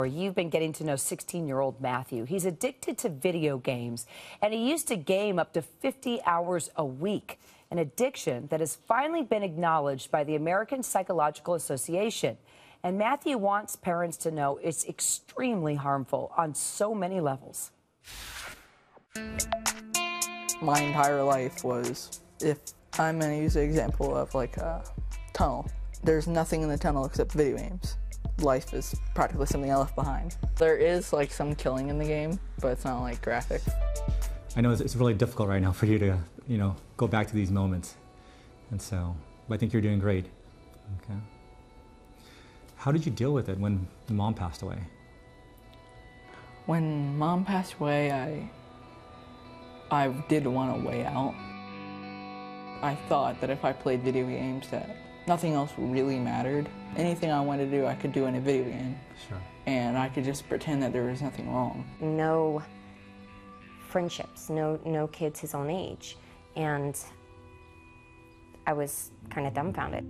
You've been getting to know 16-year-old Matthew. He's addicted to video games, and he used to game up to 50 hours a week, an addiction that has finally been acknowledged by the American Psychological Association. And Matthew wants parents to know it's extremely harmful on so many levels. My entire life was, if I'm going to use an example of like a tunnel, there's nothing in the tunnel except video games. Life is practically something I left behind. There is like some killing in the game, but it's not like graphic. I know it's really difficult right now for you to, go back to these moments. And so, but I think you're doing great. Okay. How did you deal with it when Mom passed away? When Mom passed away, I did want a way out. I thought that if I played video games that nothing else really mattered. Anything I wanted to do, I could do in a video game. Sure. And I could just pretend that there was nothing wrong. No friendships, no kids his own age. And I was kind of dumbfounded.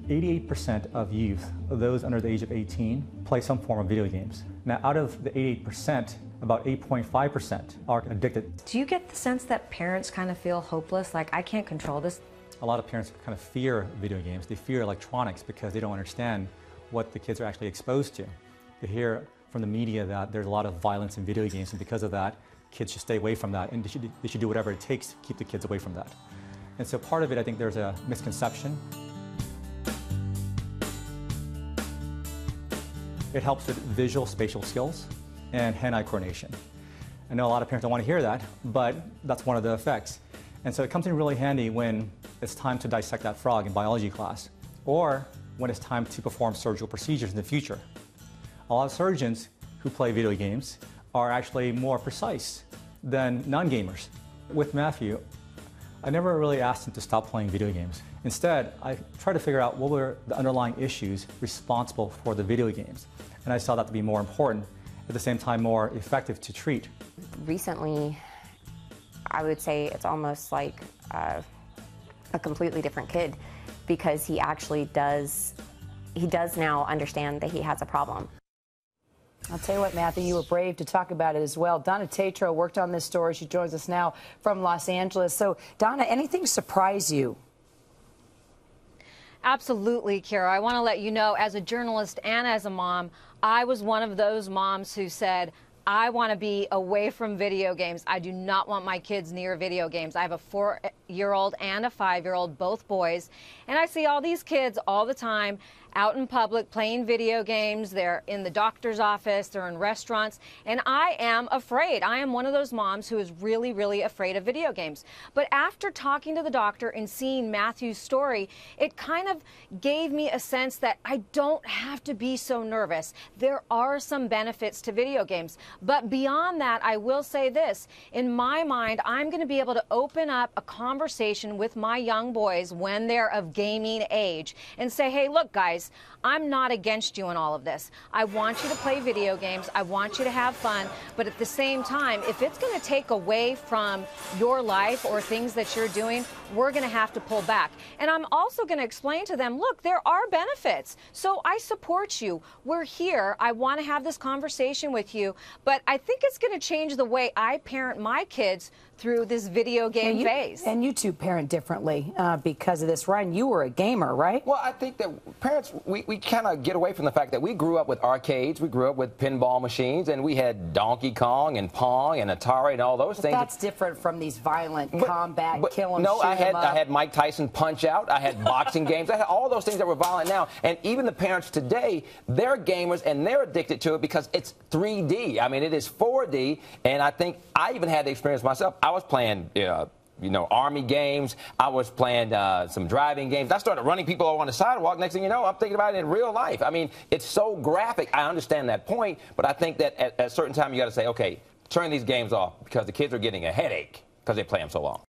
88% of youth, those under the age of 18, play some form of video games. Now, out of the 88%, about 8.5% are addicted. Do you get the sense that parents kind of feel hopeless, like I can't control this? A lot of parents kind of fear video games. They fear electronics because they don't understand what the kids are actually exposed to. They hear from the media that there's a lot of violence in video games, and because of that, kids should stay away from that, and they should do whatever it takes to keep the kids away from that. And so part of it, I think there's a misconception. It helps with visual spatial skills and hand-eye coordination. I know a lot of parents don't want to hear that, but that's one of the effects. And so it comes in really handy when it's time to dissect that frog in biology class, or when it's time to perform surgical procedures in the future. A lot of surgeons who play video games are actually more precise than non-gamers. With Matthew, I never really asked him to stop playing video games. Instead, I tried to figure out what were the underlying issues responsible for the video games. And I saw that to be more important, at the same time more effective to treat. Recently, I would say it's almost like a completely different kid, because he actually does now understand that he has a problem. I'll tell you what, Matthew, you were brave to talk about it as well. Donna Tatro worked on this story. She joins us now from Los Angeles. So, Donna, anything surprise you? Absolutely, Kira. I want to let you know, as a journalist and as a mom, I was one of those moms who said, I want to be away from video games. I do not want my kids near video games. I have a 4-year-old and a 5-year-old, both boys, and I see all these kids all the time out in public playing video games. They're in the doctor's office, they're in restaurants, and I am afraid. I am one of those moms who is really, really afraid of video games. But after talking to the doctor and seeing Matthew's story, it kind of gave me a sense that I don't have to be so nervous. There are some benefits to video games. But beyond that, I will say this. In my mind, I'm going to be able to open up a conversation with my young boys when they're of gaming age and say, hey, look, guys, I'm not against you in all of this. I want you to play video games. I want you to have fun. But at the same time, if it's going to take away from your life or things that you're doing, we're going to have to pull back. And I'm also going to explain to them, look, there are benefits. So I support you. We're here. I want to have this conversation with you. But I think it's going to change the way I parent my kids through this video game phase. And you two parent differently because of this. Ryan, you were a gamer, right? Well, I think that parents, we kind of get away from the fact that we grew up with arcades, we grew up with pinball machines, and we had Donkey Kong and Pong and Atari and all those things. That's different from these violent combat, kill 'em, no, shoot I 'em up. had Mike Tyson Punch Out, I had boxing games, I had all those things that were violent now. And even the parents today, they're gamers and they're addicted to it because it's 3D. I mean, it is 4D, and I think I even had the experience myself. I was playing, Army games. I was playing some driving games. I started running people on the sidewalk. Next thing you know, I'm thinking about it in real life. I mean, it's so graphic. I understand that point, but I think that at a certain time you got to say, okay, turn these games off because the kids are getting a headache because they play them so long.